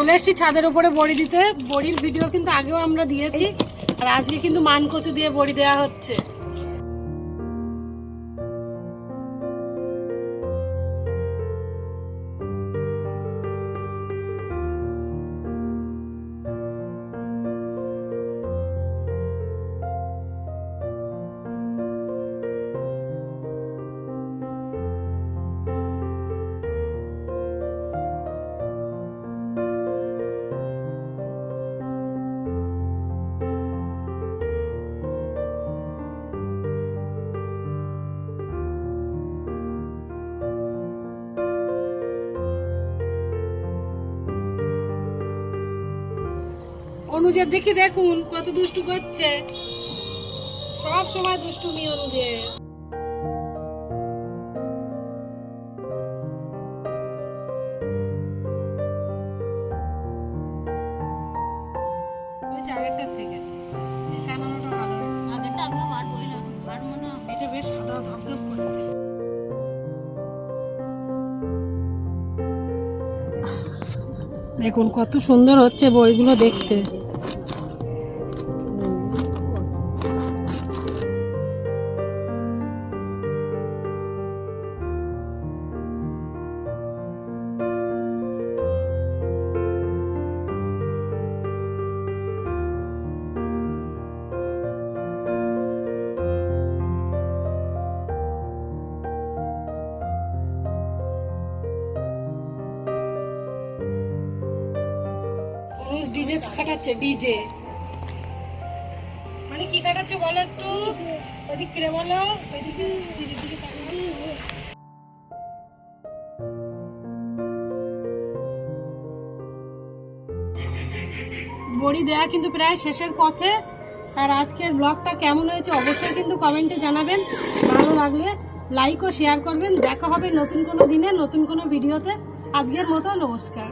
চলে এসেছি ছাদের উপরে বড়ি দিতে। বড়ির ভিডিও কিন্তু আগেও আমরা দিয়েছি, আর আজকে কিন্তু মান কচু দিয়ে বড়ি দেওয়া হচ্ছে। অনুজের দেখি দেখুন কত দুষ্টু করছে, সব সময় দুষ্টুমি অনুজের। আগেরটার থেকে ফ্যানানোটা ভালো হয়েছে। আগেরটা আমিও মারবো, মারবো না, এটা বেশ সাদা ধপধপ করছে। দেখুন কত সুন্দর হচ্ছে বড়িগুলো দেখতে। ডিজে কাটাচ্ছে, ডিজে মানে কি কাটাচ্ছে বলো একটু, ওদিক ফিরে বলো, ওইদিকে দিদির দিকে তাকিয়ে। বড়ি দেয়া কিন্তু প্রায় শেষের পথে। আর আজকের ব্লগটা কেমন হয়েছে অবশ্যই কিন্তু কমেন্টে জানাবেন। ভালো লাগলে লাইক ও শেয়ার করবেন। দেখা হবে নতুন কোনো দিনে নতুন কোনো ভিডিওতে। আজকের মতো নমস্কার।